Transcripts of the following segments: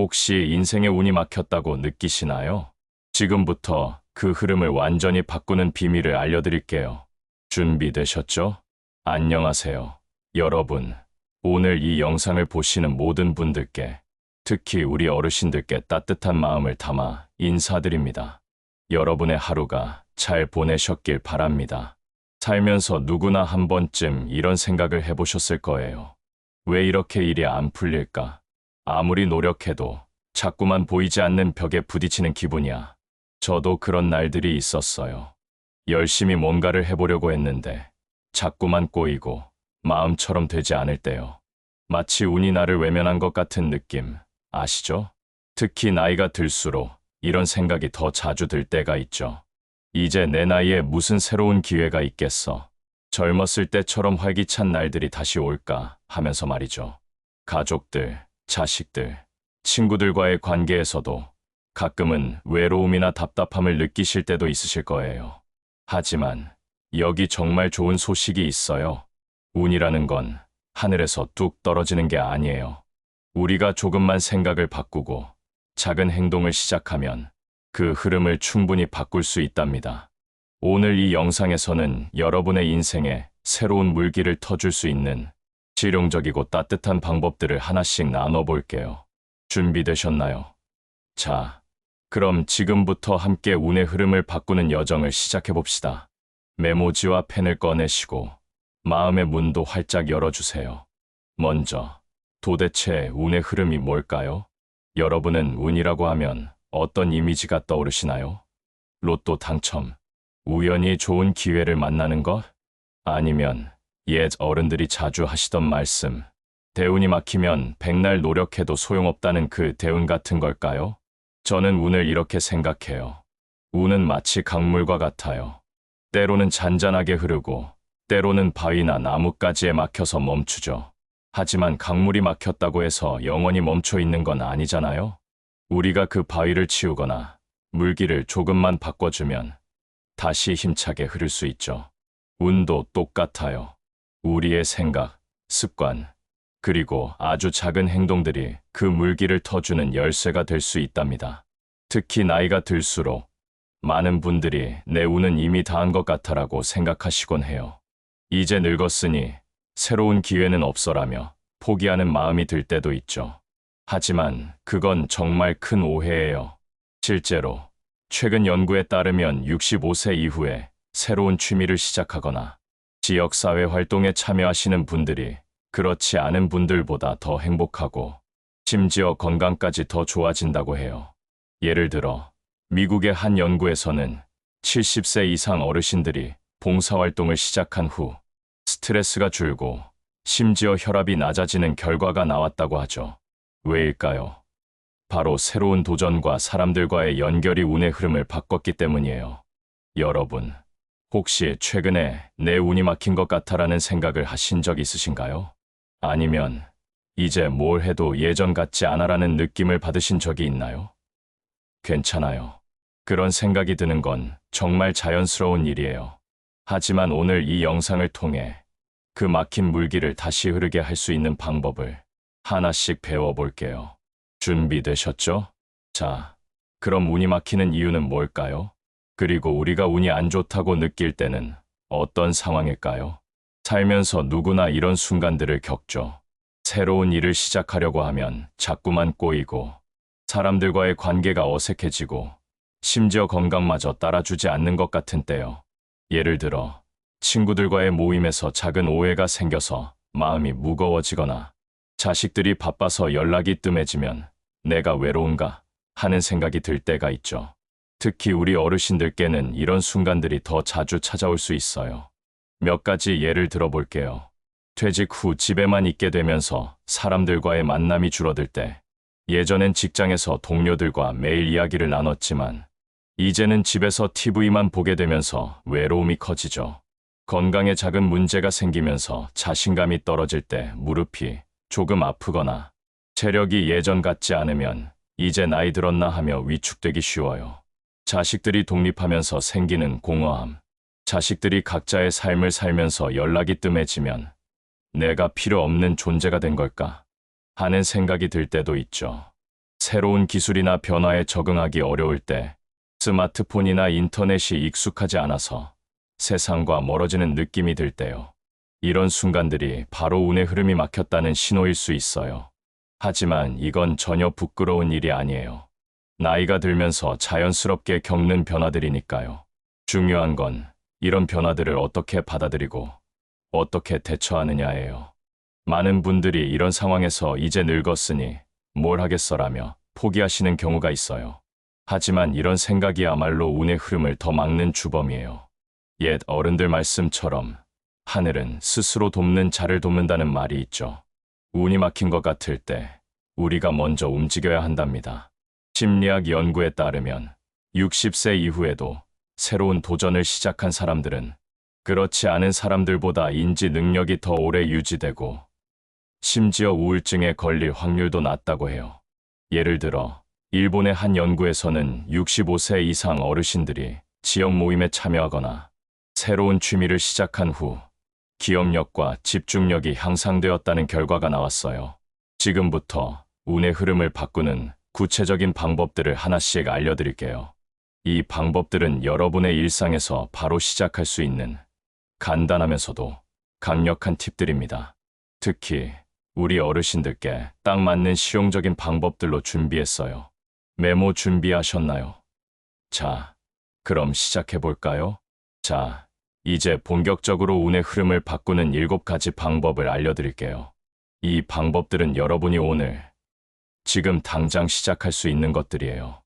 혹시 인생의 운이 막혔다고 느끼시나요? 지금부터 그 흐름을 완전히 바꾸는 비밀을 알려드릴게요. 준비되셨죠? 안녕하세요. 여러분, 오늘 이 영상을 보시는 모든 분들께, 특히 우리 어르신들께 따뜻한 마음을 담아 인사드립니다. 여러분의 하루가 잘 보내셨길 바랍니다. 살면서 누구나 한 번쯤 이런 생각을 해보셨을 거예요. 왜 이렇게 일이 안 풀릴까? 아무리 노력해도 자꾸만 보이지 않는 벽에 부딪히는 기분이야. 저도 그런 날들이 있었어요. 열심히 뭔가를 해보려고 했는데 자꾸만 꼬이고 마음처럼 되지 않을 때요. 마치 운이 나를 외면한 것 같은 느낌 아시죠? 특히 나이가 들수록 이런 생각이 더 자주 들 때가 있죠. 이제 내 나이에 무슨 새로운 기회가 있겠어. 젊었을 때처럼 활기찬 날들이 다시 올까 하면서 말이죠. 가족들, 자식들, 친구들과의 관계에서도 가끔은 외로움이나 답답함을 느끼실 때도 있으실 거예요. 하지만 여기 정말 좋은 소식이 있어요. 운이라는 건 하늘에서 뚝 떨어지는 게 아니에요. 우리가 조금만 생각을 바꾸고 작은 행동을 시작하면 그 흐름을 충분히 바꿀 수 있답니다. 오늘 이 영상에서는 여러분의 인생에 새로운 물기를 터줄 수 있는 실용적이고 따뜻한 방법들을 하나씩 나눠볼게요. 준비되셨나요? 자, 그럼 지금부터 함께 운의 흐름을 바꾸는 여정을 시작해봅시다. 메모지와 펜을 꺼내시고 마음의 문도 활짝 열어주세요. 먼저, 도대체 운의 흐름이 뭘까요? 여러분은 운이라고 하면 어떤 이미지가 떠오르시나요? 로또 당첨, 우연히 좋은 기회를 만나는 것? 아니면 옛 어른들이 자주 하시던 말씀, 대운이 막히면 백날 노력해도 소용없다는 그 대운 같은 걸까요? 저는 운을 이렇게 생각해요. 운은 마치 강물과 같아요. 때로는 잔잔하게 흐르고, 때로는 바위나 나뭇가지에 막혀서 멈추죠. 하지만 강물이 막혔다고 해서 영원히 멈춰 있는 건 아니잖아요? 우리가 그 바위를 치우거나 물기를 조금만 바꿔주면 다시 힘차게 흐를 수 있죠. 운도 똑같아요. 우리의 생각, 습관, 그리고 아주 작은 행동들이 그 물기를 터주는 열쇠가 될 수 있답니다. 특히 나이가 들수록 많은 분들이 내 운은 이미 다한 것 같아라고 생각하시곤 해요. 이제 늙었으니 새로운 기회는 없어라며 포기하는 마음이 들 때도 있죠. 하지만 그건 정말 큰 오해예요. 실제로 최근 연구에 따르면 65세 이후에 새로운 취미를 시작하거나 지역사회 활동에 참여하시는 분들이 그렇지 않은 분들보다 더 행복하고 심지어 건강까지 더 좋아진다고 해요. 예를 들어 미국의 한 연구에서는 70세 이상 어르신들이 봉사활동을 시작한 후 스트레스가 줄고 심지어 혈압이 낮아지는 결과가 나왔다고 하죠. 왜일까요? 바로 새로운 도전과 사람들과의 연결이 운의 흐름을 바꿨기 때문이에요. 여러분, 혹시 최근에 내 운이 막힌 것 같아라는 생각을 하신 적 있으신가요? 아니면 이제 뭘 해도 예전 같지 않아라는 느낌을 받으신 적이 있나요? 괜찮아요. 그런 생각이 드는 건 정말 자연스러운 일이에요. 하지만 오늘 이 영상을 통해 그 막힌 물기를 다시 흐르게 할 수 있는 방법을 하나씩 배워볼게요. 준비되셨죠? 자, 그럼 운이 막히는 이유는 뭘까요? 그리고 우리가 운이 안 좋다고 느낄 때는 어떤 상황일까요? 살면서 누구나 이런 순간들을 겪죠. 새로운 일을 시작하려고 하면 자꾸만 꼬이고, 사람들과의 관계가 어색해지고, 심지어 건강마저 따라주지 않는 것 같은 때요. 예를 들어, 친구들과의 모임에서 작은 오해가 생겨서 마음이 무거워지거나, 자식들이 바빠서 연락이 뜸해지면 내가 외로운가 하는 생각이 들 때가 있죠. 특히 우리 어르신들께는 이런 순간들이 더 자주 찾아올 수 있어요. 몇 가지 예를 들어볼게요. 퇴직 후 집에만 있게 되면서 사람들과의 만남이 줄어들 때, 예전엔 직장에서 동료들과 매일 이야기를 나눴지만 이제는 집에서 TV만 보게 되면서 외로움이 커지죠. 건강에 작은 문제가 생기면서 자신감이 떨어질 때 무릎이 조금 아프거나 체력이 예전 같지 않으면 이제 나이 들었나 하며 위축되기 쉬워요. 자식들이 독립하면서 생기는 공허함, 자식들이 각자의 삶을 살면서 연락이 뜸해지면 내가 필요 없는 존재가 된 걸까 하는 생각이 들 때도 있죠. 새로운 기술이나 변화에 적응하기 어려울 때 스마트폰이나 인터넷이 익숙하지 않아서 세상과 멀어지는 느낌이 들 때요. 이런 순간들이 바로 운의 흐름이 막혔다는 신호일 수 있어요. 하지만 이건 전혀 부끄러운 일이 아니에요. 나이가 들면서 자연스럽게 겪는 변화들이니까요. 중요한 건 이런 변화들을 어떻게 받아들이고 어떻게 대처하느냐예요. 많은 분들이 이런 상황에서 이제 늙었으니 뭘 하겠어라며 포기하시는 경우가 있어요. 하지만 이런 생각이야말로 운의 흐름을 더 막는 주범이에요. 옛 어른들 말씀처럼 하늘은 스스로 돕는 자를 돕는다는 말이 있죠. 운이 막힌 것 같을 때 우리가 먼저 움직여야 한답니다. 심리학 연구에 따르면 60세 이후에도 새로운 도전을 시작한 사람들은 그렇지 않은 사람들보다 인지 능력이 더 오래 유지되고 심지어 우울증에 걸릴 확률도 낮다고 해요. 예를 들어 일본의 한 연구에서는 65세 이상 어르신들이 지역 모임에 참여하거나 새로운 취미를 시작한 후 기억력과 집중력이 향상되었다는 결과가 나왔어요. 지금부터 운의 흐름을 바꾸는 구체적인 방법들을 하나씩 알려드릴게요. 이 방법들은 여러분의 일상에서 바로 시작할 수 있는 간단하면서도 강력한 팁들입니다. 특히 우리 어르신들께 딱 맞는 실용적인 방법들로 준비했어요. 메모 준비하셨나요? 자, 그럼 시작해볼까요? 자, 이제 본격적으로 운의 흐름을 바꾸는 7가지 방법을 알려드릴게요. 이 방법들은 여러분이 오늘, 지금 당장 시작할 수 있는 것들이에요.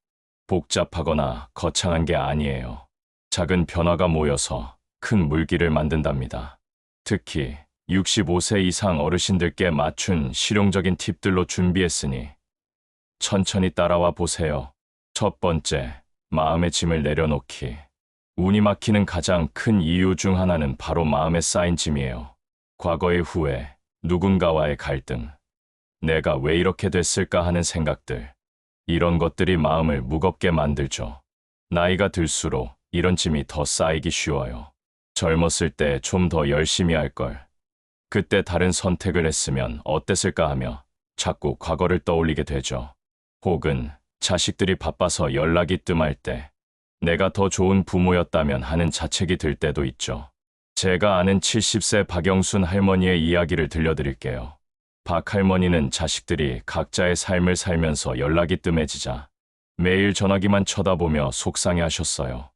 복잡하거나 거창한 게 아니에요. 작은 변화가 모여서 큰 물길을 만든답니다. 특히 65세 이상 어르신들께 맞춘 실용적인 팁들로 준비했으니 천천히 따라와 보세요. 첫 번째, 마음의 짐을 내려놓기. 운이 막히는 가장 큰 이유 중 하나는 바로 마음에 쌓인 짐이에요. 과거의 후회, 누군가와의 갈등, 내가 왜 이렇게 됐을까 하는 생각들. 이런 것들이 마음을 무겁게 만들죠. 나이가 들수록 이런 짐이 더 쌓이기 쉬워요. 젊었을 때 좀 더 열심히 할 걸. 그때 다른 선택을 했으면 어땠을까 하며 자꾸 과거를 떠올리게 되죠. 혹은 자식들이 바빠서 연락이 뜸할 때 내가 더 좋은 부모였다면 하는 자책이 들 때도 있죠. 제가 아는 70세 박영순 할머니의 이야기를 들려드릴게요. 박 할머니는 자식들이 각자의 삶을 살면서 연락이 뜸해지자 매일 전화기만 쳐다보며 속상해하셨어요.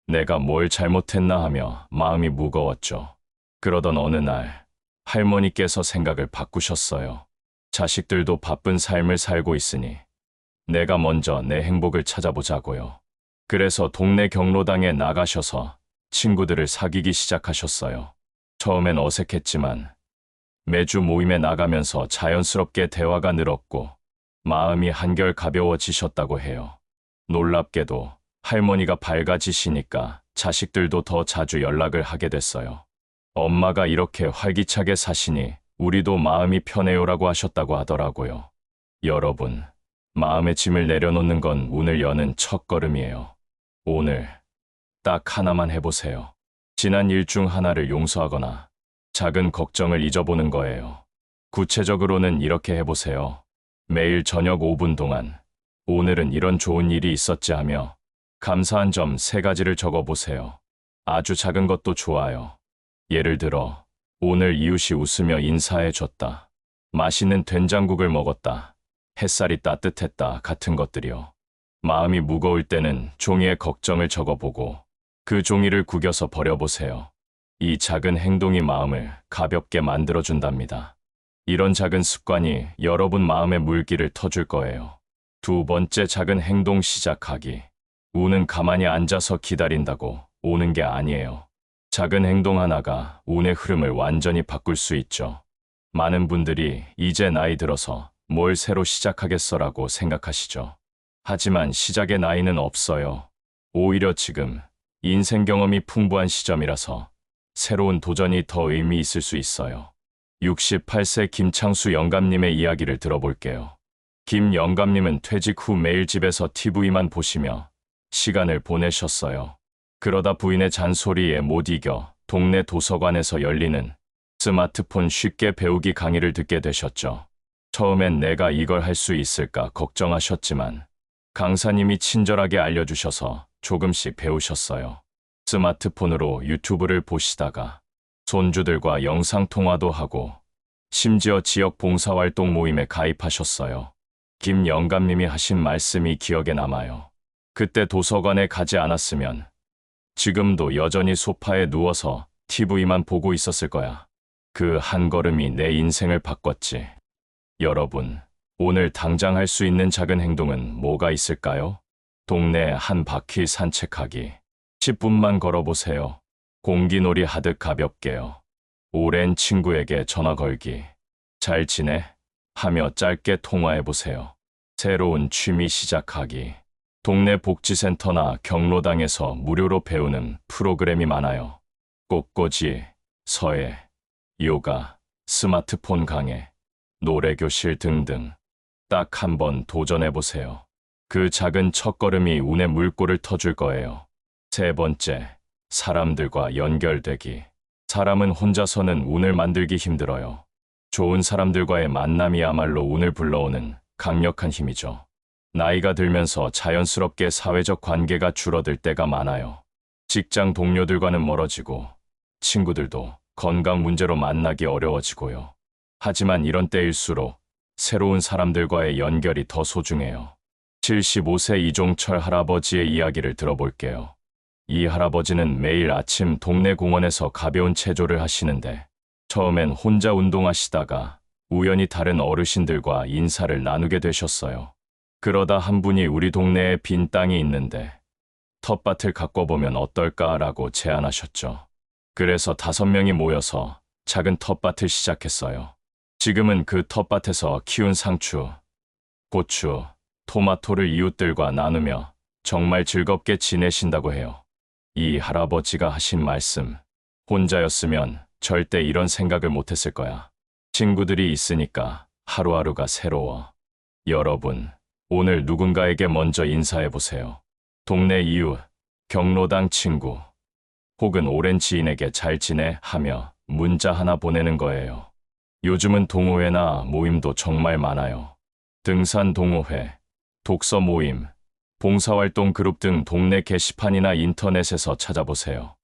내가 뭘 잘못했나 하며 마음이 무거웠죠. 그러던 어느 날 할머니께서 생각을 바꾸셨어요. 자식들도 바쁜 삶을 살고 있으니 내가 먼저 내 행복을 찾아보자고요. 그래서 동네 경로당에 나가셔서 친구들을 사귀기 시작하셨어요. 처음엔 어색했지만 매주 모임에 나가면서 자연스럽게 대화가 늘었고 마음이 한결 가벼워지셨다고 해요. 놀랍게도 할머니가 밝아지시니까 자식들도 더 자주 연락을 하게 됐어요. 엄마가 이렇게 활기차게 사시니 우리도 마음이 편해요라고 하셨다고 하더라고요. 여러분, 마음의 짐을 내려놓는 건 운을 여는 첫걸음이에요. 오늘 딱 하나만 해보세요. 지난 일 중 하나를 용서하거나 작은 걱정을 잊어보는 거예요. 구체적으로는 이렇게 해보세요. 매일 저녁 5분 동안 오늘은 이런 좋은 일이 있었지 하며 감사한 점 3가지를 적어보세요. 아주 작은 것도 좋아요. 예를 들어 오늘 이웃이 웃으며 인사해줬다. 맛있는 된장국을 먹었다. 햇살이 따뜻했다 같은 것들이요. 마음이 무거울 때는 종이에 걱정을 적어보고 그 종이를 구겨서 버려보세요. 이 작은 행동이 마음을 가볍게 만들어준답니다. 이런 작은 습관이 여러분 마음의 물기를 터줄 거예요. 두 번째, 작은 행동 시작하기. 운은 가만히 앉아서 기다린다고 오는 게 아니에요. 작은 행동 하나가 운의 흐름을 완전히 바꿀 수 있죠. 많은 분들이 이제 나이 들어서 뭘 새로 시작하겠어라고 생각하시죠. 하지만 시작의 나이는 없어요. 오히려 지금 인생 경험이 풍부한 시점이라서 새로운 도전이 더 의미 있을 수 있어요. 68세 김창수 영감님의 이야기를 들어볼게요. 김 영감님은 퇴직 후 매일 집에서 TV만 보시며 시간을 보내셨어요. 그러다 부인의 잔소리에 못 이겨 동네 도서관에서 열리는 스마트폰 쉽게 배우기 강의를 듣게 되셨죠. 처음엔 내가 이걸 할 수 있을까 걱정하셨지만 강사님이 친절하게 알려주셔서 조금씩 배우셨어요. 스마트폰으로 유튜브를 보시다가 손주들과 영상통화도 하고 심지어 지역 봉사활동 모임에 가입하셨어요. 김 영감님이 하신 말씀이 기억에 남아요. 그때 도서관에 가지 않았으면 지금도 여전히 소파에 누워서 TV만 보고 있었을 거야. 그 한 걸음이 내 인생을 바꿨지. 여러분, 오늘 당장 할 수 있는 작은 행동은 뭐가 있을까요? 동네 한 바퀴 산책하기. 10분만 걸어보세요. 공기놀이 하듯 가볍게요. 오랜 친구에게 전화 걸기. 잘 지내? 하며 짧게 통화해보세요. 새로운 취미 시작하기. 동네 복지센터나 경로당에서 무료로 배우는 프로그램이 많아요. 꽃꽂이, 서예, 요가, 스마트폰 강의, 노래교실 등등. 딱 한 번 도전해보세요. 그 작은 첫걸음이 운의 물꼬를 터줄 거예요. 세 번째, 사람들과 연결되기. 사람은 혼자서는 운을 만들기 힘들어요. 좋은 사람들과의 만남이야말로 운을 불러오는 강력한 힘이죠. 나이가 들면서 자연스럽게 사회적 관계가 줄어들 때가 많아요. 직장 동료들과는 멀어지고 친구들도 건강 문제로 만나기 어려워지고요. 하지만 이런 때일수록 새로운 사람들과의 연결이 더 소중해요. 75세 이종철 할아버지의 이야기를 들어볼게요. 이 할아버지는 매일 아침 동네 공원에서 가벼운 체조를 하시는데 처음엔 혼자 운동하시다가 우연히 다른 어르신들과 인사를 나누게 되셨어요. 그러다 한 분이 우리 동네에 빈 땅이 있는데 텃밭을 가꿔보면 어떨까라고 제안하셨죠. 그래서 5명이 모여서 작은 텃밭을 시작했어요. 지금은 그 텃밭에서 키운 상추, 고추, 토마토를 이웃들과 나누며 정말 즐겁게 지내신다고 해요. 이 할아버지가 하신 말씀, 혼자였으면 절대 이런 생각을 못했을 거야. 친구들이 있으니까 하루하루가 새로워. 여러분, 오늘 누군가에게 먼저 인사해보세요. 동네 이웃, 경로당 친구, 혹은 오랜 지인에게 잘 지내 하며 문자 하나 보내는 거예요. 요즘은 동호회나 모임도 정말 많아요. 등산 동호회, 독서 모임, 봉사활동 그룹 등 동네 게시판이나 인터넷에서 찾아보세요.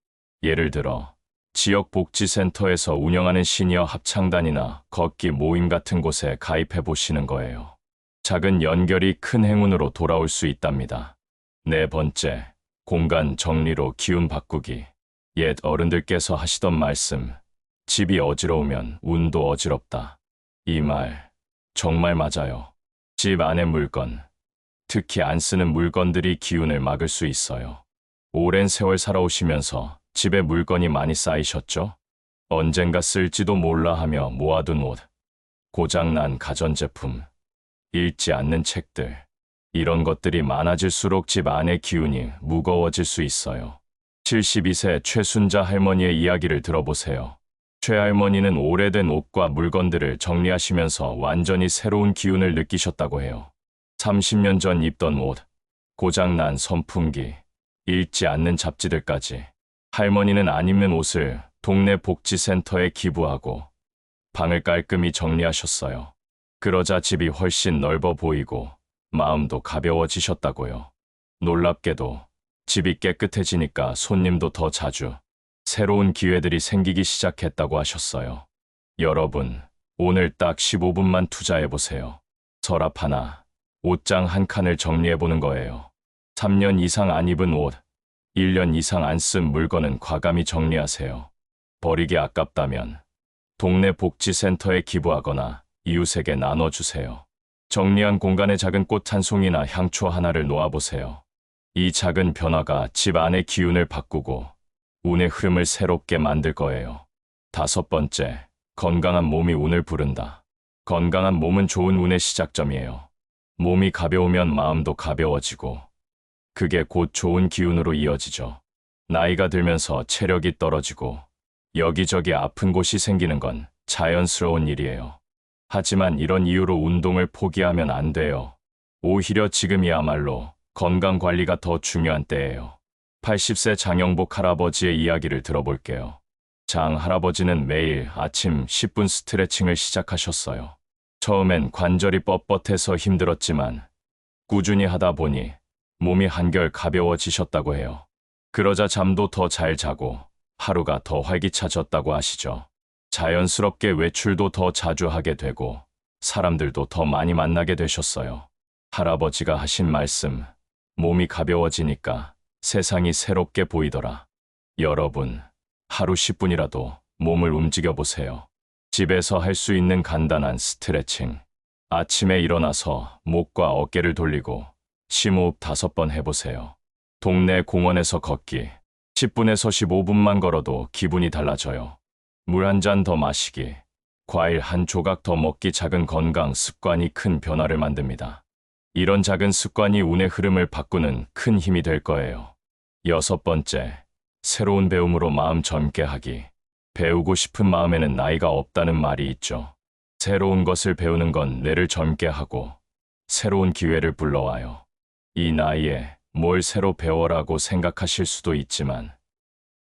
예를 들어 지역 복지센터에서 운영하는 시니어 합창단이나 걷기 모임 같은 곳에 가입해 보시는 거예요. 작은 연결이 큰 행운으로 돌아올 수 있답니다. 네 번째, 공간 정리로 기운 바꾸기. 옛 어른들께서 하시던 말씀, 집이 어지러우면 운도 어지럽다. 이 말 정말 맞아요. 집 안의 물건, 특히 안 쓰는 물건들이 기운을 막을 수 있어요. 오랜 세월 살아오시면서 집에 물건이 많이 쌓이셨죠? 언젠가 쓸지도 몰라 하며 모아둔 옷, 고장난 가전제품, 읽지 않는 책들, 이런 것들이 많아질수록 집 안의 기운이 무거워질 수 있어요. 72세 최순자 할머니의 이야기를 들어보세요. 최 할머니는 오래된 옷과 물건들을 정리하시면서 완전히 새로운 기운을 느끼셨다고 해요. 30년 전 입던 옷, 고장난 선풍기, 읽지 않는 잡지들까지 할머니는 안 입는 옷을 동네 복지센터에 기부하고 방을 깔끔히 정리하셨어요. 그러자 집이 훨씬 넓어 보이고 마음도 가벼워지셨다고요. 놀랍게도 집이 깨끗해지니까 손님도 더 자주, 새로운 기회들이 생기기 시작했다고 하셨어요. 여러분, 오늘 딱 15분만 투자해보세요. 서랍 하나, 옷장 한 칸을 정리해보는 거예요. 3년 이상 안 입은 옷, 1년 이상 안 쓴 물건은 과감히 정리하세요. 버리기 아깝다면 동네 복지센터에 기부하거나 이웃에게 나눠주세요. 정리한 공간에 작은 꽃 한 송이나 향초 하나를 놓아보세요. 이 작은 변화가 집 안의 기운을 바꾸고 운의 흐름을 새롭게 만들 거예요. 5번째, 건강한 몸이 운을 부른다. 건강한 몸은 좋은 운의 시작점이에요. 몸이 가벼우면 마음도 가벼워지고 그게 곧 좋은 기운으로 이어지죠. 나이가 들면서 체력이 떨어지고 여기저기 아픈 곳이 생기는 건 자연스러운 일이에요. 하지만 이런 이유로 운동을 포기하면 안 돼요. 오히려 지금이야말로 건강 관리가 더 중요한 때예요. 80세 장영복 할아버지의 이야기를 들어볼게요. 장 할아버지는 매일 아침 10분 스트레칭을 시작하셨어요. 처음엔 관절이 뻣뻣해서 힘들었지만 꾸준히 하다 보니 몸이 한결 가벼워지셨다고 해요. 그러자 잠도 더 잘 자고 하루가 더 활기차졌다고 하시죠. 자연스럽게 외출도 더 자주 하게 되고 사람들도 더 많이 만나게 되셨어요. 할아버지가 하신 말씀, 몸이 가벼워지니까 세상이 새롭게 보이더라. 여러분, 하루 10분이라도 몸을 움직여 보세요. 집에서 할 수 있는 간단한 스트레칭. 아침에 일어나서 목과 어깨를 돌리고 심호흡 5번 해보세요. 동네 공원에서 걷기. 10분에서 15분만 걸어도 기분이 달라져요. 물 한 잔 더 마시기. 과일 한 조각 더 먹기. 작은 건강 습관이 큰 변화를 만듭니다. 이런 작은 습관이 운의 흐름을 바꾸는 큰 힘이 될 거예요. 6번째, 새로운 배움으로 마음 젊게 하기. 배우고 싶은 마음에는 나이가 없다는 말이 있죠. 새로운 것을 배우는 건 뇌를 젊게 하고 새로운 기회를 불러와요. 이 나이에 뭘 새로 배워라고 생각하실 수도 있지만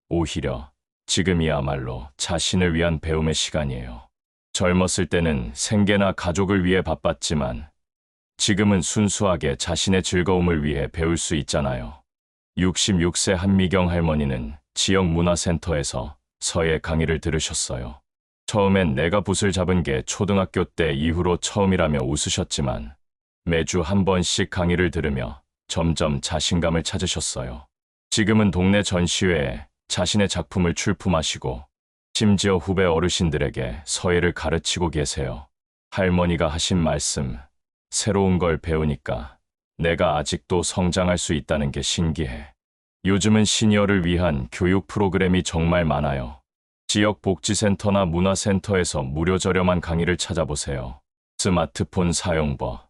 오히려 지금이야말로 자신을 위한 배움의 시간이에요. 젊었을 때는 생계나 가족을 위해 바빴지만 지금은 순수하게 자신의 즐거움을 위해 배울 수 있잖아요. 66세 한미경 할머니는 지역 문화센터에서 서예 강의를 들으셨어요. 처음엔 내가 붓을 잡은 게 초등학교 때 이후로 처음이라며 웃으셨지만 매주 한 번씩 강의를 들으며 점점 자신감을 찾으셨어요. 지금은 동네 전시회에 자신의 작품을 출품하시고 심지어 후배 어르신들에게 서예를 가르치고 계세요. 할머니가 하신 말씀, 새로운 걸 배우니까 내가 아직도 성장할 수 있다는 게 신기해. 요즘은 시니어를 위한 교육 프로그램이 정말 많아요. 지역 복지센터나 문화센터에서 무료 저렴한 강의를 찾아보세요. 스마트폰 사용법,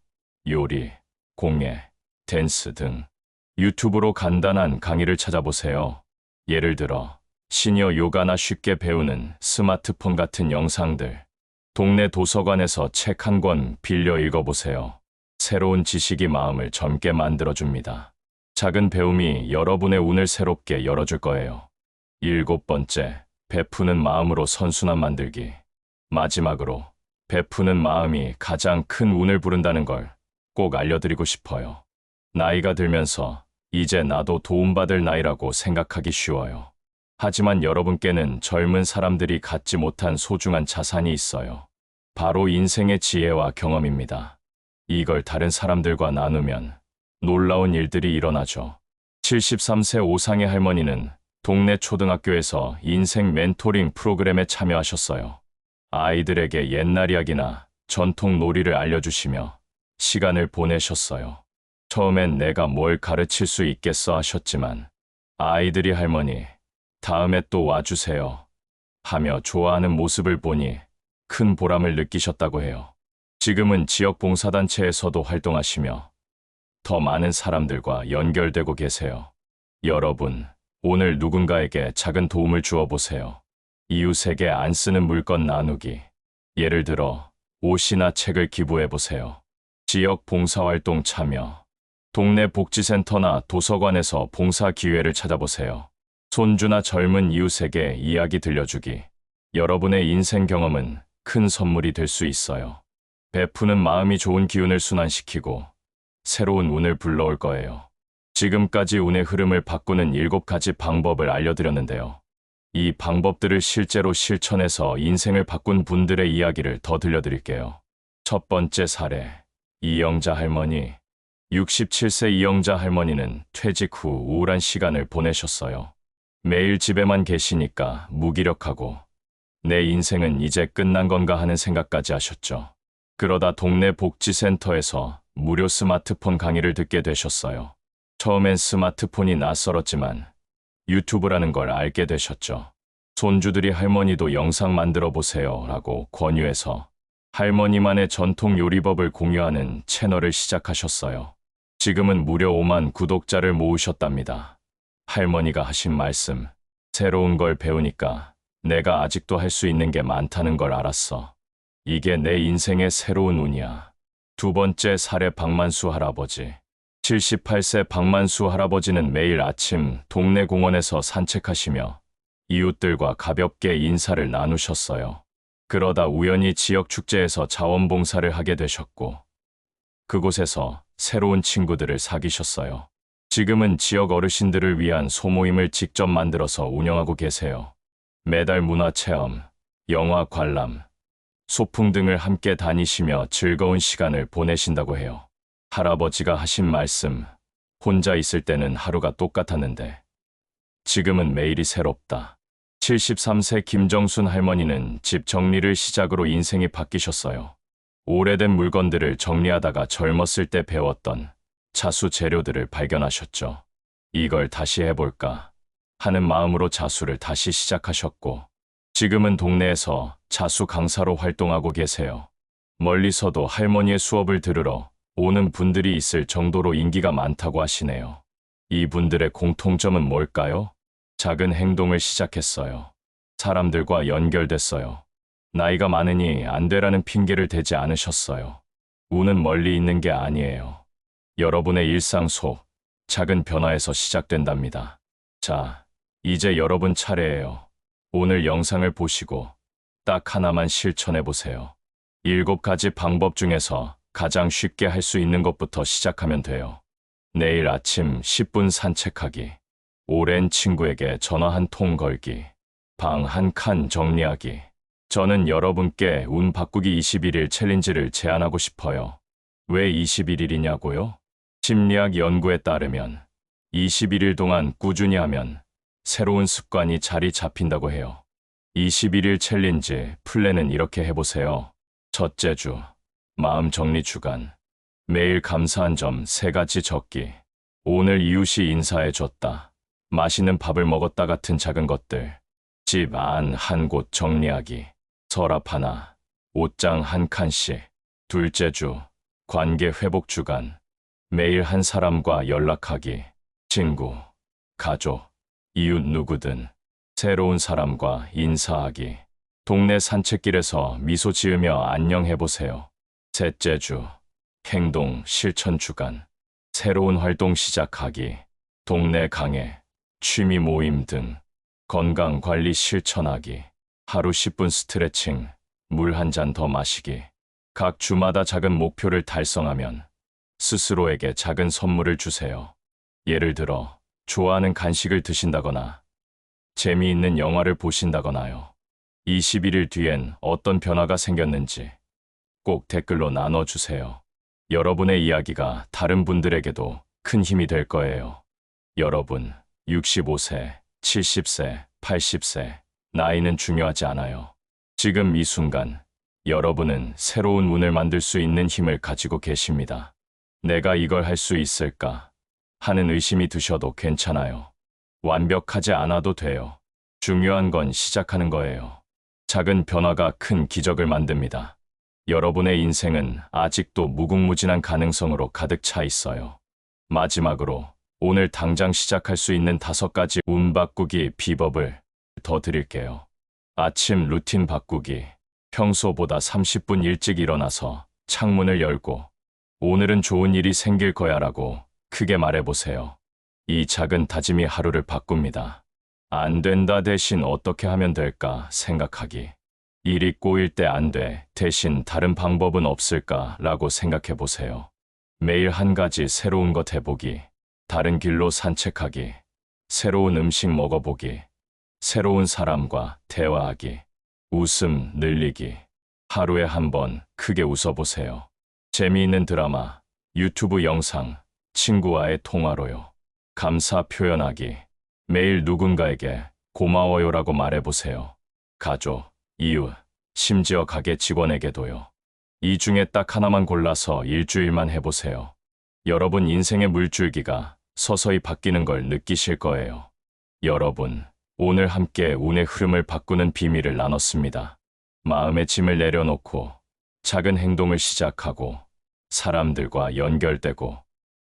요리, 공예, 댄스 등 유튜브로 간단한 강의를 찾아보세요. 예를 들어 시니어 요가나 쉽게 배우는 스마트폰 같은 영상들, 동네 도서관에서 책 한 권 빌려 읽어보세요. 새로운 지식이 마음을 젊게 만들어줍니다. 작은 배움이 여러분의 운을 새롭게 열어줄 거예요. 7번째, 베푸는 마음으로 선순환 만들기. 마지막으로, 베푸는 마음이 가장 큰 운을 부른다는 걸 꼭 알려드리고 싶어요. 나이가 들면서 이제 나도 도움받을 나이라고 생각하기 쉬워요. 하지만 여러분께는 젊은 사람들이 갖지 못한 소중한 자산이 있어요. 바로 인생의 지혜와 경험입니다. 이걸 다른 사람들과 나누면 놀라운 일들이 일어나죠. 73세 오상의 할머니는 동네 초등학교에서 인생 멘토링 프로그램에 참여하셨어요. 아이들에게 옛날 이야기나 전통 놀이를 알려주시며 시간을 보내셨어요. 처음엔 내가 뭘 가르칠 수 있겠어 하셨지만 아이들이 할머니, 다음에 또 와주세요 하며 좋아하는 모습을 보니 큰 보람을 느끼셨다고 해요. 지금은 지역 봉사단체에서도 활동하시며 더 많은 사람들과 연결되고 계세요. 여러분, 오늘 누군가에게 작은 도움을 주어 보세요. 이웃에게 안 쓰는 물건 나누기. 예를 들어 옷이나 책을 기부해 보세요. 지역 봉사활동 참여. 동네 복지센터나 도서관에서 봉사 기회를 찾아보세요. 손주나 젊은 이웃에게 이야기 들려주기. 여러분의 인생 경험은 큰 선물이 될 수 있어요. 베푸는 마음이 좋은 기운을 순환시키고 새로운 운을 불러올 거예요. 지금까지 운의 흐름을 바꾸는 7가지 방법을 알려드렸는데요. 이 방법들을 실제로 실천해서 인생을 바꾼 분들의 이야기를 더 들려드릴게요. 첫 번째 사례, 이영자 할머니. 67세 이영자 할머니는 퇴직 후 우울한 시간을 보내셨어요. 매일 집에만 계시니까 무기력하고 내 인생은 이제 끝난 건가 하는 생각까지 하셨죠. 그러다 동네 복지센터에서 무료 스마트폰 강의를 듣게 되셨어요. 처음엔 스마트폰이 낯설었지만 유튜브라는 걸 알게 되셨죠. 손주들이 할머니도 영상 만들어 보세요 라고 권유해서 할머니만의 전통 요리법을 공유하는 채널을 시작하셨어요. 지금은 무려 5만 구독자를 모으셨답니다. 할머니가 하신 말씀, 새로운 걸 배우니까 내가 아직도 할 수 있는 게 많다는 걸 알았어. 이게 내 인생의 새로운 운이야. 두 번째 사례, 박만수 할아버지. 78세 박만수 할아버지는 매일 아침 동네 공원에서 산책하시며 이웃들과 가볍게 인사를 나누셨어요. 그러다 우연히 지역 축제에서 자원봉사를 하게 되셨고, 그곳에서 새로운 친구들을 사귀셨어요. 지금은 지역 어르신들을 위한 소모임을 직접 만들어서 운영하고 계세요. 매달 문화체험, 영화 관람, 소풍 등을 함께 다니시며 즐거운 시간을 보내신다고 해요. 할아버지가 하신 말씀, 혼자 있을 때는 하루가 똑같았는데 지금은 매일이 새롭다. 73세 김정순 할머니는 집 정리를 시작으로 인생이 바뀌셨어요. 오래된 물건들을 정리하다가 젊었을 때 배웠던 자수 재료들을 발견하셨죠. 이걸 다시 해볼까 하는 마음으로 자수를 다시 시작하셨고, 지금은 동네에서 자수 강사로 활동하고 계세요. 멀리서도 할머니의 수업을 들으러 오는 분들이 있을 정도로 인기가 많다고 하시네요. 이분들의 공통점은 뭘까요? 작은 행동을 시작했어요. 사람들과 연결됐어요. 나이가 많으니 안 되라는 핑계를 대지 않으셨어요. 운은 멀리 있는 게 아니에요. 여러분의 일상 속 작은 변화에서 시작된답니다. 자, 이제 여러분 차례예요. 오늘 영상을 보시고 딱 하나만 실천해 보세요. 7가지 방법 중에서 가장 쉽게 할 수 있는 것부터 시작하면 돼요. 내일 아침 10분 산책하기, 오랜 친구에게 전화 한 통 걸기, 방 한 칸 정리하기. 저는 여러분께 운 바꾸기 21일 챌린지를 제안하고 싶어요. 왜 21일이냐고요? 심리학 연구에 따르면 21일 동안 꾸준히 하면 새로운 습관이 자리 잡힌다고 해요. 21일 챌린지 플랜은 이렇게 해보세요. 첫째 주, 마음 정리 주간. 매일 감사한 점 3가지 적기. 오늘 이웃이 인사해줬다. 맛있는 밥을 먹었다 같은 작은 것들. 집 안 한 곳 정리하기. 서랍 하나, 옷장 한 칸씩. 둘째 주, 관계 회복 주간. 매일 한 사람과 연락하기. 친구, 가족, 이웃 누구든 새로운 사람과 인사하기. 동네 산책길에서 미소 지으며 안녕해보세요. 셋째 주, 행동 실천 주간. 새로운 활동 시작하기. 동네 강해, 취미 모임 등 건강 관리 실천하기. 하루 10분 스트레칭, 물 한 잔 더 마시기. 각 주마다 작은 목표를 달성하면 스스로에게 작은 선물을 주세요. 예를 들어 좋아하는 간식을 드신다거나 재미있는 영화를 보신다거나요. 21일 뒤엔 어떤 변화가 생겼는지 꼭 댓글로 나눠주세요. 여러분의 이야기가 다른 분들에게도 큰 힘이 될 거예요. 여러분, 65세, 70세, 80세, 나이는 중요하지 않아요. 지금 이 순간, 여러분은 새로운 운을 만들 수 있는 힘을 가지고 계십니다. 내가 이걸 할 수 있을까 하는 의심이 드셔도 괜찮아요. 완벽하지 않아도 돼요. 중요한 건 시작하는 거예요. 작은 변화가 큰 기적을 만듭니다. 여러분의 인생은 아직도 무궁무진한 가능성으로 가득 차 있어요. 마지막으로 오늘 당장 시작할 수 있는 5가지 운 바꾸기 비법을 더 드릴게요. 아침 루틴 바꾸기. 평소보다 30분 일찍 일어나서 창문을 열고 오늘은 좋은 일이 생길 거야 라고 크게 말해보세요. 이 작은 다짐이 하루를 바꿉니다. 안 된다 대신 어떻게 하면 될까 생각하기. 일이 꼬일 때 안 돼 대신 다른 방법은 없을까 라고 생각해 보세요. 매일 한 가지 새로운 것 해보기. 다른 길로 산책하기. 새로운 음식 먹어보기. 새로운 사람과 대화하기. 웃음 늘리기. 하루에 한 번 크게 웃어보세요. 재미있는 드라마, 유튜브 영상, 친구와의 통화로요. 감사 표현하기. 매일 누군가에게 고마워요라고 말해보세요. 가족, 이웃, 심지어 가게 직원에게도요. 이 중에 딱 하나만 골라서 일주일만 해보세요. 여러분 인생의 물줄기가 서서히 바뀌는 걸 느끼실 거예요. 여러분, 오늘 함께 운의 흐름을 바꾸는 비밀을 나눴습니다. 마음의 짐을 내려놓고 작은 행동을 시작하고 사람들과 연결되고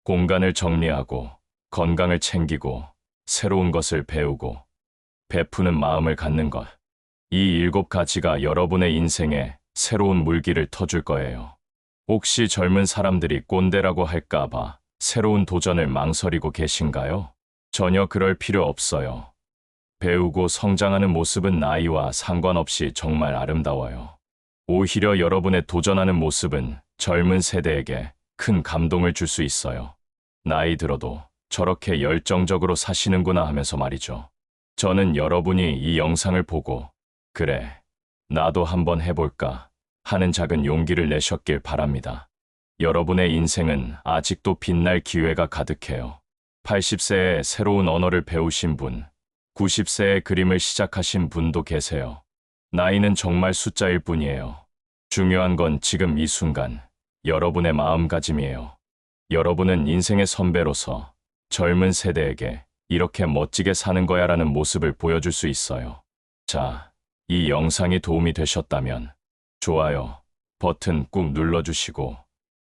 공간을 정리하고 건강을 챙기고 새로운 것을 배우고 베푸는 마음을 갖는 것. 이 7가지가 여러분의 인생에 새로운 물기를 터줄 거예요. 혹시 젊은 사람들이 꼰대라고 할까봐 새로운 도전을 망설이고 계신가요? 전혀 그럴 필요 없어요. 배우고 성장하는 모습은 나이와 상관없이 정말 아름다워요. 오히려 여러분의 도전하는 모습은 젊은 세대에게 큰 감동을 줄 수 있어요. 나이 들어도 저렇게 열정적으로 사시는구나 하면서 말이죠. 저는 여러분이 이 영상을 보고 그래, 나도 한번 해볼까 하는 작은 용기를 내셨길 바랍니다. 여러분의 인생은 아직도 빛날 기회가 가득해요. 80세에 새로운 언어를 배우신 분, 90세에 그림을 시작하신 분도 계세요. 나이는 정말 숫자일 뿐이에요. 중요한 건 지금 이 순간, 여러분의 마음가짐이에요. 여러분은 인생의 선배로서 젊은 세대에게 이렇게 멋지게 사는 거야라는 모습을 보여줄 수 있어요. 자, 이 영상이 도움이 되셨다면 좋아요 버튼 꾹 눌러주시고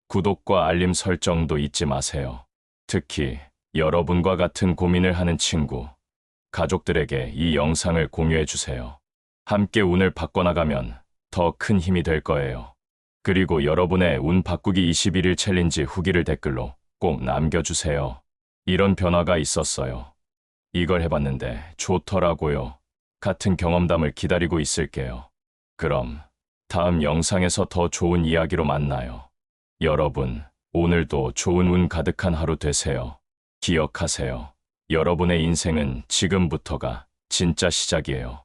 구독과 알림 설정도 잊지 마세요. 특히 여러분과 같은 고민을 하는 친구, 가족들에게 이 영상을 공유해 주세요. 함께 운을 바꿔나가면 더 큰 힘이 될 거예요. 그리고 여러분의 운 바꾸기 21일 챌린지 후기를 댓글로 꼭 남겨주세요. 이런 변화가 있었어요. 이걸 해봤는데 좋더라고요. 같은 경험담을 기다리고 있을게요. 그럼 다음 영상에서 더 좋은 이야기로 만나요. 여러분, 오늘도 좋은 운 가득한 하루 되세요. 기억하세요. 여러분의 인생은 지금부터가 진짜 시작이에요.